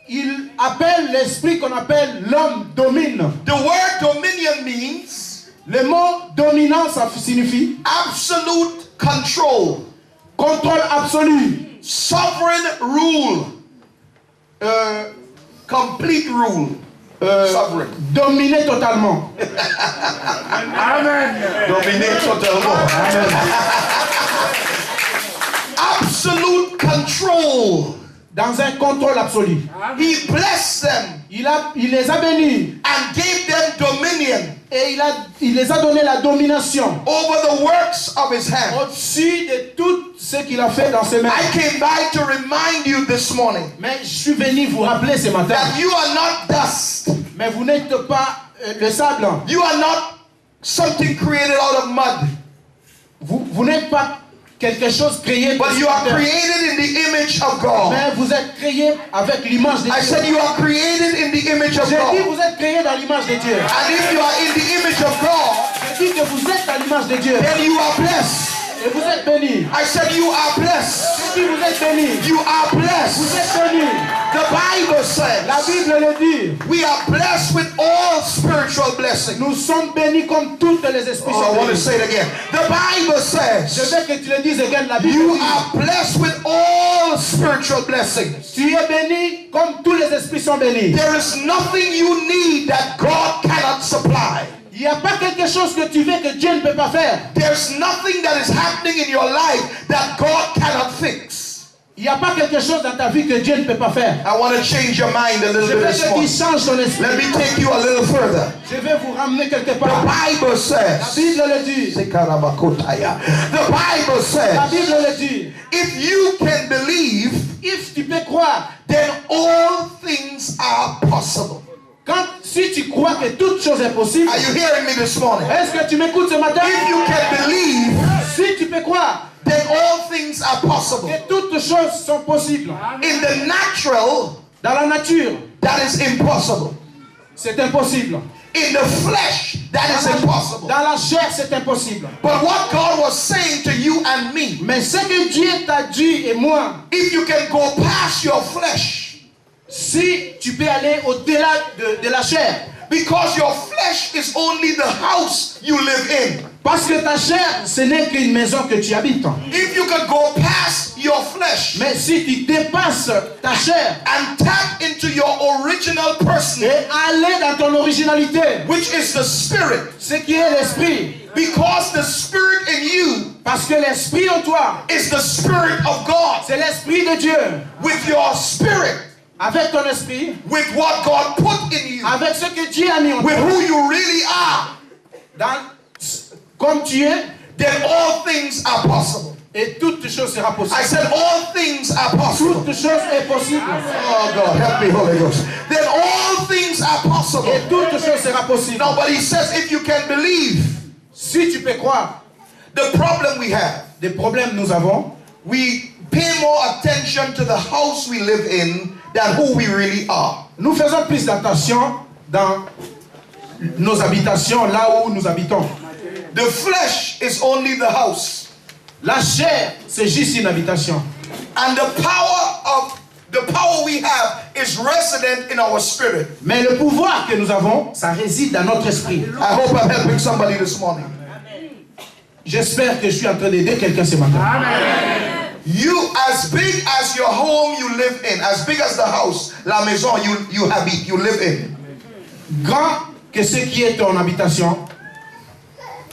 il appelle l'esprit qu'on appelle l'homme domine. The word dominion means le mot dominant, ça signifie absolute control, contrôle absolu, sovereign rule, complete rule, sovereign. Dominer totalement. Amen. Dominer totalement. Amen. Absolute control. Dans un contrôle absolu. He blessed them Il les a bénis. and gave them dominion Et il les a donné la domination over the works of his hand. au-dessus de tout ce qu'il a fait dans ses mains. I came by to remind you this morning Mais je suis venu vous rappeler ce matin. that you are not dust. Mais vous n'êtes pas le sable. You are not something created out of mud. Vous n'êtes pas quelque chose créé. But you are created in the image of God. Mais vous êtes créé avec l'image de I Dieu. said you are created in the image of J'ai dit God. vous êtes créé dans l'image de Dieu. And if you are in the image of God, J'ai dit que vous êtes dans l'image de Dieu. then you are blessed. Et vous êtes bénis. I said you are blessed. J'ai dit vous êtes bénis. You are Vous blessed. êtes bénis. The Bible La says Bible le dit. we are blessed with all spiritual blessings. Nous sommes bénis comme toutes les esprits Oh, I sont want to bénis. say it again. The Bible Je says veux que tu le dises again. La Bible you dit. are blessed with all spiritual blessings. Tu es béni comme tous les esprits sont bénis. There is nothing you need that God cannot supply. Il n'y a pas quelque chose que tu veux que Dieu ne peut pas faire. There's nothing that is happening in your life that God cannot fix. Il n'y a pas quelque chose dans ta vie que Dieu ne peut pas faire. I want to change your mind a little Je bit veux this que tu morning. changes ton esprit. Let me take you a little further. Je vais vous ramener quelque The part. Bible La says, Bible le dit. the Bible La says, Bible le dit. if you can believe, If tu peux croire, then all things are possible. si tu crois que toute chose est possible, Are you hearing me this morning? est-ce que tu m'écoutes ce matin? If you can believe, Si tu peux croire then all things are possible. que toutes choses sont possibles, In the natural, dans la nature, that is impossible. c'est impossible. In the flesh, that is impossible. Dans la chair, c'est impossible. But what God was saying to you and me, Mais ce que Dieu t'a dit et moi, if you can go past your flesh, si tu peux aller au-delà de la chair, because your flesh is only the house you live in. parce que ta chair, ce n'est qu'une maison que tu habites. If you can go past your flesh Mais si tu dépasses ta chair and tap into your original person, et aller dans ton originalité, which is the spirit, ce qui est l'esprit, because the spirit in you parce que l'esprit en toi, is the spirit of God, c'est l'esprit de Dieu. with your spirit, Avec ton esprit, with what God put in you, avec ce que Dieu a mis en with toi, who you really are, comme tu es, then all things are possible. et toute chose sera possible. I said all things are possible. Toute chose est possible. Oh God, help me, Holy Ghost. Then all things are possible. Et toute chose sera possible. No, but he says if you can believe, Si tu peux croire, the problem we have, des problèmes nous avons, we pay more attention to the house we live in than who we really are. nous faisons plus d'attention dans nos habitations, là où nous habitons. The flesh is only the house. La chair, c'est juste une habitation. And the power we have is resident in our spirit. Mais le pouvoir que nous avons, ça réside dans notre esprit. I hope I'm helping somebody this morning. J'espère que je suis en train d'aider quelqu'un ce matin. You, as big as your home you live in, as big as the house, la maison you habite, you live in. Grand que ce qui est ton habitation,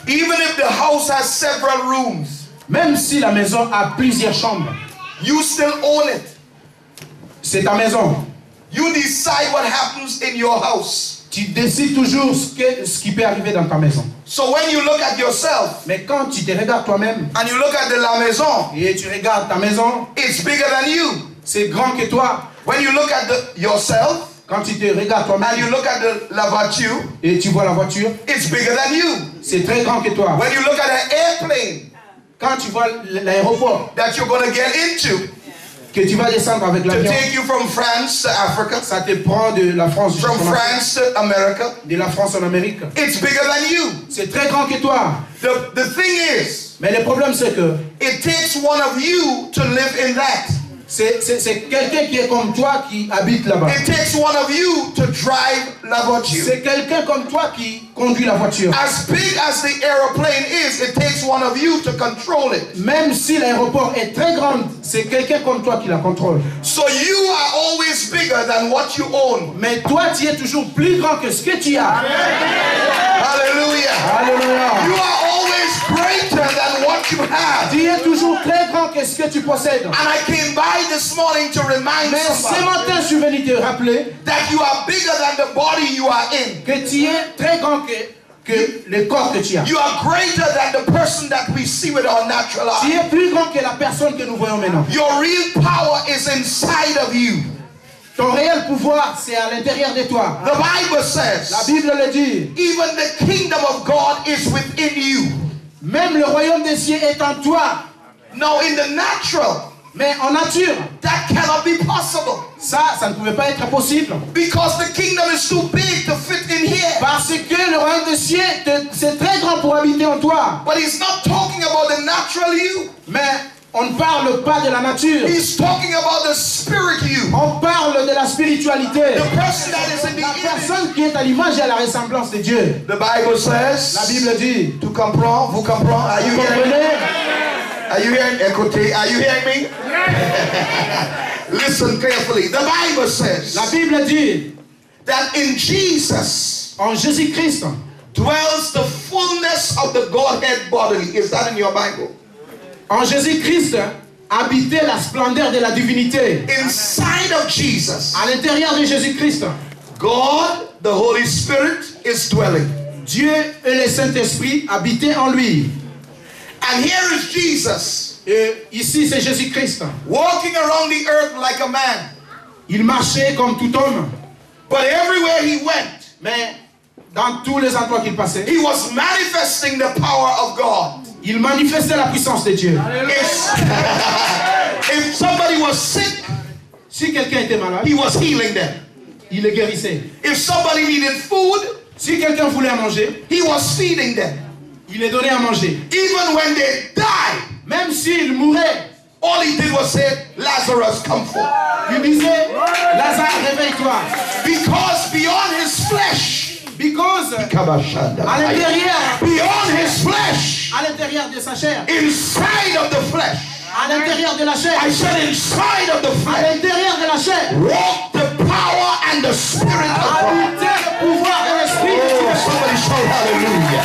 Even if the house has several rooms, même si la maison a plusieurs chambres, you still own it. c'est ta maison. You decide what happens in your house. Tu décides toujours ce qui peut arriver dans ta maison. So when you look at yourself Mais quand tu te regardes toi-même and you look at la maison, et tu regardes ta maison, it's bigger than you. c'est grand que toi. When you look at yourself Quand tu te regardes and toi-même you look at la voiture, et tu vois la voiture, it's bigger than you. c'est très grand que toi. When you look at an airplane Quand tu vois l'aéroport that you're going to get into que tu vas descendre avec to l'avion, take you from France to Africa, ça te prend de la France from jusqu'en Afrique, France to America, de la France en Amérique. it's bigger than you. C'est très grand que toi. The thing is, Mais le problème c'est que it takes one of you to live in that. C'est quelqu'un qui est comme toi qui habite là-bas. It takes one of you to drive la voiture. C'est quelqu'un comme toi qui conduit la voiture. As big as the aeroplane is, it takes one of you to control it. Même si l'aéroport est très grand, c'est quelqu'un comme toi qui la contrôle. So you are always bigger than what you own. Mais toi, tu es toujours plus grand que ce que tu as. Hallelujah. Alléluia. You are always greater than what you have. Tu es toujours très grand que ce que tu possèdes. And I came by this morning to remind Mais ce somebody matin, je suis venu te rappeler that you are bigger than the body you are in. que tu es très grand que le corps que tu as. You are greater than the person that we see with our natural Tu eye. es plus grand que la personne que nous voyons maintenant. Your real power is inside of you. Ton réel pouvoir, c'est à l'intérieur de toi. The Bible La says, Bible le dit. even the kingdom of God is within you. Même le royaume des cieux est en toi. Now, in the natural, Mais en nature, that cannot be possible ça ne pouvait pas être possible. because the kingdom is too big to fit in here. Parce que le royaume des cieux, c'est très grand pour habiter en toi. But he's not talking about the natural you. Mais on ne parle pas de la nature. He's talking about the spirit you. On parle de la spiritualité. The person that is in the La image. personne qui est à l'image et à la ressemblance de Dieu. The Bible says, La Bible dit. tu comprends, vous comprenez, are you Vous hearing me? comprenez? Are you hearing, écoutez, are you hearing me? Listen carefully. The Bible says La Bible dit. that in Jesus En Jésus-Christ, dwells the fullness of the Godhead bodily. Is that in your Bible? en Jésus-Christ, habitait la splendeur de la divinité. Inside of Jesus, À l'intérieur de Jésus-Christ, God, the Holy Spirit, is dwelling. Dieu et le Saint-Esprit habitaient en lui. And here is Jesus Et ici, c'est Jésus-Christ. walking around the earth like a man. Il marchait comme tout homme. But everywhere he went, Mais dans tous les endroits qu'il passait, he was manifesting the power of God. il manifestait la puissance de Dieu. If somebody was sick, Si quelqu'un était malade, he was healing them. il le guérissait. If somebody needed food, Si quelqu'un voulait à manger, he was feeding them. il les donnait à manger. Even when they died, Même s'il mourait, all he did was say, Lazarus, come forth. il disait, Lazare, réveille-toi. Because beyond his flesh, Because à l'intérieur, beyond his flesh, à l'intérieur de sa chair, inside of the flesh, à l'intérieur de la chair, I said inside of the à flesh, l'intérieur de la chair, walk the power and the spirit of God. habitait le pouvoir et l'esprit de Oh, Dieu. somebody shout hallelujah.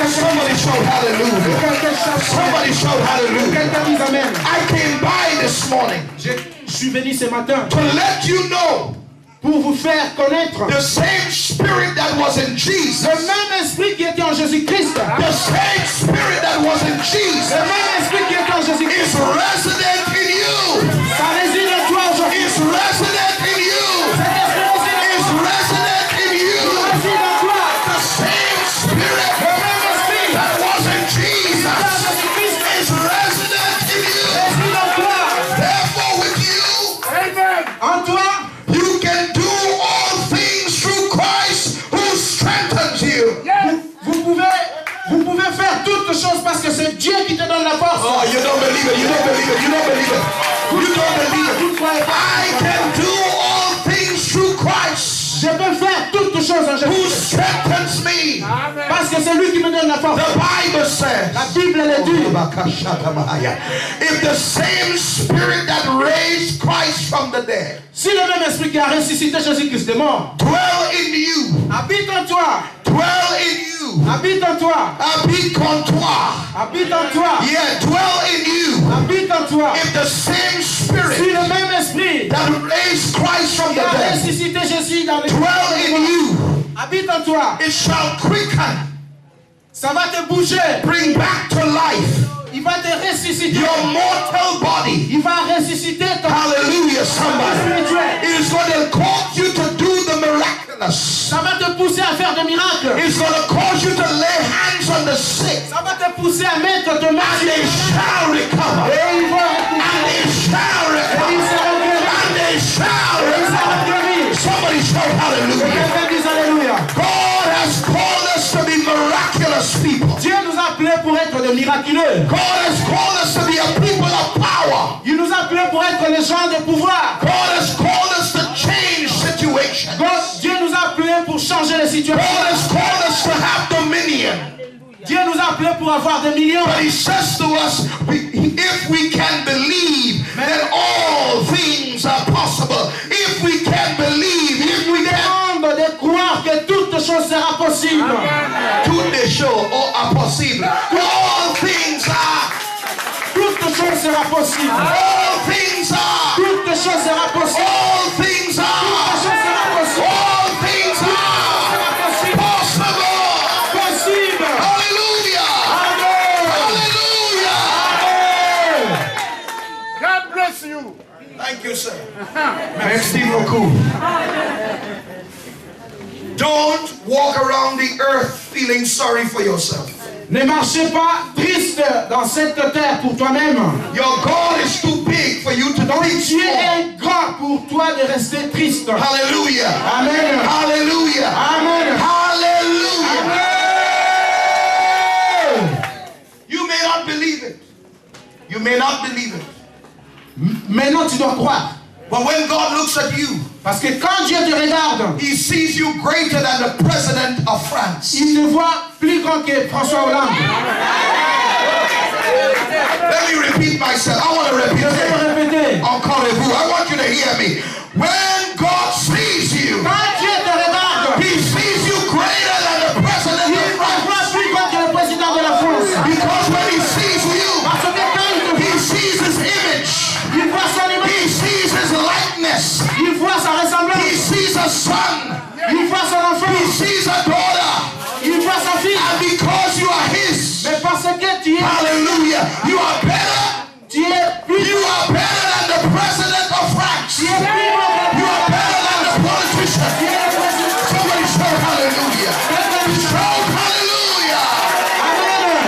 Somebody shout hallelujah. Quelqu'un chante, Somebody shout hallelujah. quelqu'un dise amen. I came by this morning Je suis venu ce matin to let you know pour vous faire connaître the same spirit that was in Jesus, le même esprit qui était en Jésus-Christ. the same spirit that was in Le Jesus même esprit qui était en is Jésus-Christ. resident in you. Ça réside en toi aujourd'hui. Is resident in you. Cet esprit réside en Is toi. resident in you. Réside en toi. The same spirit Le même esprit that was in qui était en Jesus Jésus-Christ is resident in you. réside en toi. Therefore, with you, En toi, you can do all things through Christ who strengthens you. vous pouvez faire toutes choses parce que c'est Dieu qui te donne la force. Oh, you don't believe it. You don't believe it. You don't believe it. You don't believe it. Vous ne croyez pas. I can do all things through Christ Je peux faire toutes choses en who Jésus. strengthens me. Parce que c'est lui qui me donne la force. The Bible says, La Bible le dit. if the same spirit that raised Christ from the dead Si le même esprit qui a ressuscité Jésus-Christ des morts dwell in you, habite en toi, dwell in you, habite en toi, habite en toi, habite en toi, yeah, dwell in you. habite en toi. If the same Si spirit le même esprit that raised Christ from qui the a dead ressuscité Jésus dans les dwell in you, habite en toi, it shall quicken, ça va te bouger. bring back to life Il va te ressusciter. your mortal body. Il va ressusciter ton Hallelujah, somebody. spirituel. It is going to cause you to do the miraculous. Ça va te pousser à faire des miracles. It's going to cause you to lay hands on the sick Ça va te pousser à mettre ton main and sur they les shall recover. et ils vont And they shall ils recover. seront guéris. And they shall Ils seront recover. guéris. Somebody shout hallelujah. Quelqu'un dise alléluia. God has called us to be miraculous people. Dieu nous a appelés pour être être des miraculeux. God has called us to be a people of power. Il nous a appelés pour être les gens de pouvoir. God has called us to change situations. Dieu nous a appelés pour changer les situations. God has called us to have dominion. Dieu nous a appelés pour avoir des millions. But he says to us, if we can believe, then all things are possible. If we can believe, if we can... demande de croire que toute chose sera possible. Toutes les choses are possible. All things are. Toute chose sera possible. All things are. Toute chose sera possible. All things are. Toute chose sera possible. All things are possible. Possible. Hallelujah. Amen. Hallelujah. Amen. God bless you. Thank you, sir. Merci beaucoup. Don't walk around the earth feeling sorry for yourself. Ne marchez pas triste dans cette terre pour toi-même. Your God is too big for you to Ton think Dieu small. est grand pour toi de rester triste. Hallelujah. Amen. Hallelujah. Amen. Hallelujah. Amen. You may not believe it. You may not believe it. Maintenant, tu dois croire. But when God looks at you, Parce que quand Dieu te regarde, He sees you greater than the president of France. il te voit plus grand que François Hollande. Let me repeat myself. I want to repeat Je vais le it. répéter. Encore vous. I want you to hear me. When God sees you, Quand Dieu te regarde, He sees you greater than the president il of te France. voit plus grand que le président de la France. Because when He sees you, Parce que quand il te He voit, sees His image. il voit son image, He sees His likeness. il voit sa He ressemblance, sees a son. il voit son He enfant, sees a daughter. il voit sa fille. And because you are His, Mais parce que tu es, hallelujah, you are better. tu es plus You are better than the president of France. tu es plus grand que You are better than the politician. tu es le président. Somebody shout hallelujah. Shout hallelujah. Amen.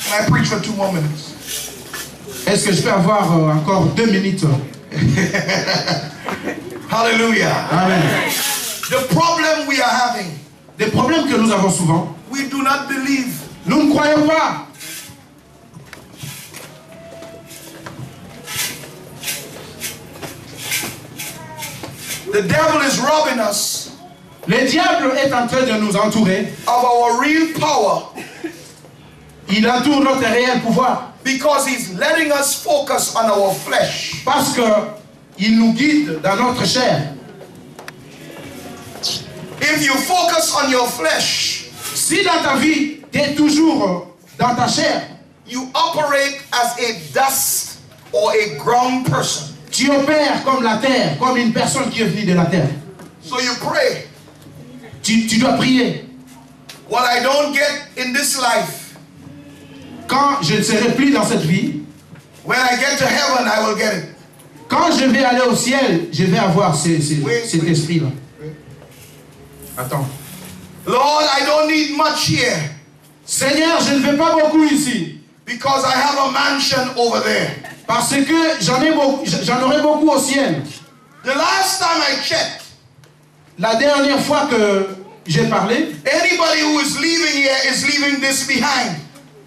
Can I preach for 2 more minutes? Est-ce que je peux avoir encore 2 minutes? Hallelujah. Amen. The problem we are having, Des problèmes que nous avons souvent, we do not believe. nous ne croyons pas. The devil is robbing us Le diable est en train de nous entourer. of our real power Il entoure notre réel pouvoir because he's letting us focus on our flesh. parce que il nous guide dans notre chair. If you focus on your flesh, Si dans ta vie, tu es toujours dans ta chair, you operate as a dust or a ground person. tu opères comme la terre, comme une personne qui est venue de la terre. So you pray. Tu dois prier. What I don't get in this life, Quand je ne serai plus dans cette vie, when I get to heaven, I will get it. quand je vais aller au ciel, je vais avoir cet esprit-là. Attends. Lord, I don't need much here Seigneur, je ne veux pas beaucoup ici. because I have a mansion over there. Parce que j'en aurai beaucoup au ciel. The last time I checked, La dernière fois que j'ai parlé, anybody who is leaving here is leaving this behind.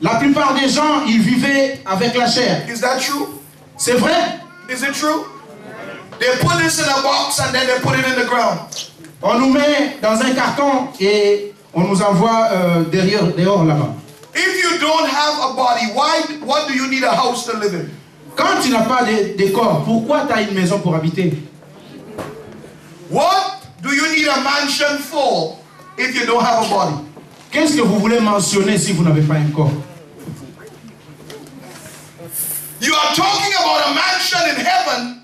la plupart des gens, ils vivaient avec la chair. Is that true? C'est vrai? Is it true? They put this in a box and then they put it in the ground. On nous met dans un carton et on nous envoie dehors là-bas. If you don't have a body, what do you need a house to live in? Quand tu n'as pas de corps, pourquoi tu as une maison pour habiter? What do you need a mansion for if you don't have a body? Qu'est-ce que vous voulez mentionner si vous n'avez pas un corps? You are talking about a mansion in heaven,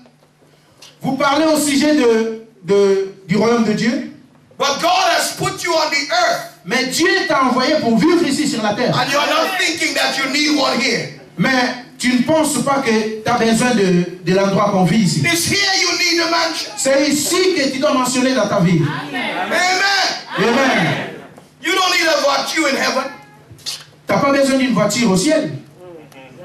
Vous parlez au sujet du royaume de Dieu, but God has put you on the earth mais Dieu t'a envoyé pour vivre ici sur la terre. and you're not thinking that you need one here. Mais tu ne penses pas que tu as besoin de l'endroit qu'on vit ici. It's here you need a mansion. C'est ici que tu dois mentionner dans ta vie. Amen. Amen. You don't need a virtue in heaven. Tu n'as pas besoin d'une voiture au ciel.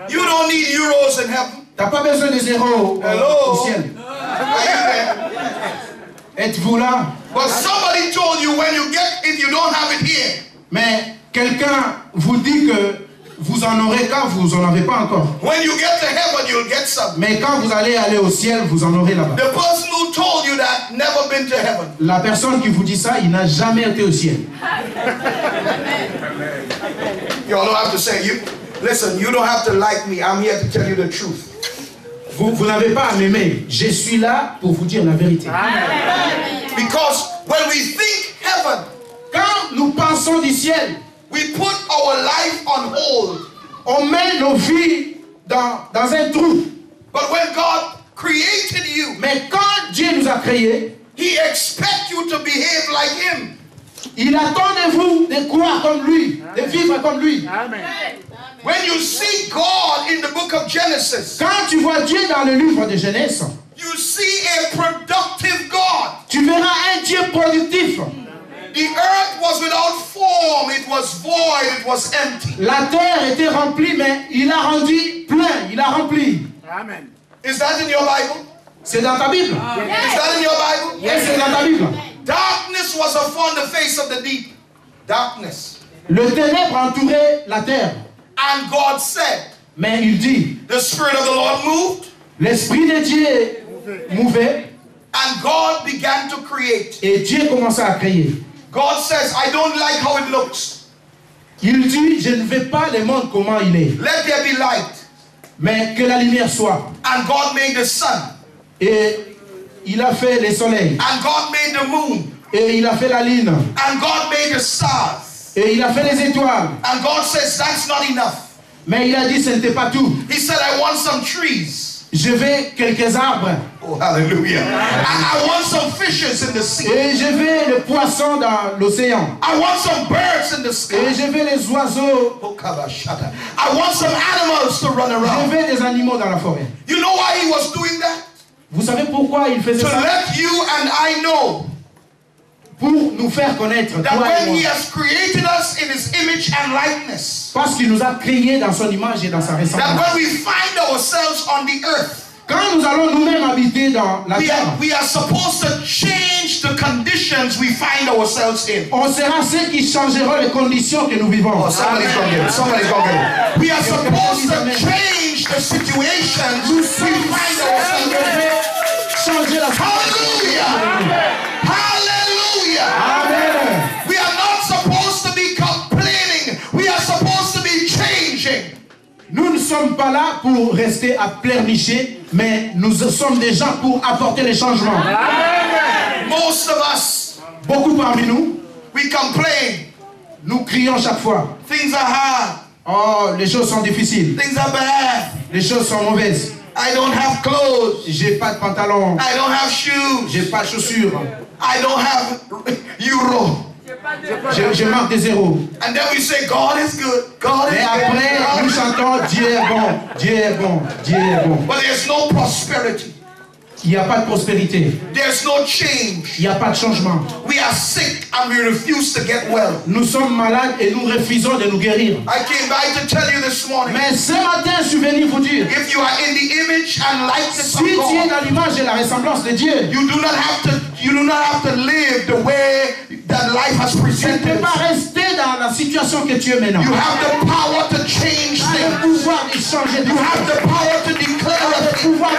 You don't need euros in heaven. Tu n'as pas besoin de zéros Hello. au ciel. Are you there? Êtes-vous là? But somebody told you when you get, if you don't have it here. Mais quelqu'un vous dit que vous en aurez quand vous en avez pas encore. When you get to heaven, you'll get some. Mais quand vous allez aller au ciel, vous en aurez là-bas. The person who told you that never been to heaven. La personne qui vous dit ça, il n'a jamais été au ciel. You don't have to say, listen, you don't have to like me. I'm here to tell you the truth. Vous n'avez pas à m'aimer. Je suis là pour vous dire la vérité. Because when we think heaven, quand nous pensons du ciel, we put our life on hold. On met nos vies dans un trou. But when God created you, mais quand Dieu nous a créés, He expects you to behave like Him. Il attend de vous de croire comme lui, de vivre comme lui. Amen. When you see God in the book of Genesis, quand tu vois Dieu dans le livre de Genèse, you see a productive God. Tu verras un Dieu productif. The earth was without form, it was void, it was empty. La terre était remplie, mais il a rendu plein, il a rempli. Amen. Is that in your Bible? C'est dans ta Bible. Is that in your Bible? Yes, c'est dans ta Bible. Darkness was upon the face of the deep. Darkness. Le ténèbre entourait la terre. And God said, mais il dit, the Spirit of the Lord moved. L'Esprit de Dieu mouvait. And God began to create. Et Dieu commença à créer. God says, I don't like how it looks. Il dit, je ne veux pas le monde comment il est. Let there be light. Mais que la lumière soit. And God made the sun. Et il a fait le soleil. And God made the moon. Et il a fait la lune. And God made the stars. Et il a fait les étoiles. And God says, that's not enough. Mais il a dit, ce n'était pas tout. He said, I want some trees. Je veux quelques arbres. Oh, hallelujah. I want some fishes in the sea. Et je veux les poissons dans l'océan. I want some birds in the sky. Et je veux les oiseaux. I want some animals to run Je around. veux des animaux dans la forêt. You know why he was doing that? Vous savez pourquoi il faisait To ça? let you and I know pour nous faire connaître that when he has created us in his image and likeness, parce qu'il nous a créés dans son image et dans sa ressemblance. that when we find ourselves on the earth, quand nous allons nous-mêmes habiter dans la terre, we are supposed to change the conditions we find ourselves in. On sera ceux qui changeront les conditions que nous vivons. Oh, somebody's gonna get it. Somebody's gonna get it. We are supposed to change the situations we find ourselves in. Changer la Hallelujah! Hallelujah! Amen. We are not supposed to be complaining. We are supposed to be changing. Nous ne sommes pas là pour rester à pleurnicher, mais nous sommes des gens pour apporter les changements. Amen. Most of us, beaucoup parmi nous, we complain. Nous crions chaque fois. Things are hard. Oh, les choses sont difficiles. Things are bad. Les choses sont mauvaises. I don't have clothes. J'ai pas de pantalon. I don't have shoes. J'ai pas de chaussures. I don't have euro. Je marque des zéros. And then we say, God is good. God is Et good. après, nous chantons Dieu est bon, Dieu est bon, Dieu est bon. But there's no prosperity. Il n'y a pas de prospérité. There's no change. Il n'y a pas de changement. We are sick and we refuse to get well. Nous sommes malades et nous refusons de nous guérir. I came by to tell you this morning. Mais ce matin, je suis venu vous dire, If you are in the image and likeness si of tu es God, dans l'image et la ressemblance de Dieu, you do not have to live the way that life has tu ne presented. peux pas rester dans la situation que tu es maintenant. You have the power to change Tu as le things. pouvoir de changer. You have the power to declare Le a thing. pouvoir de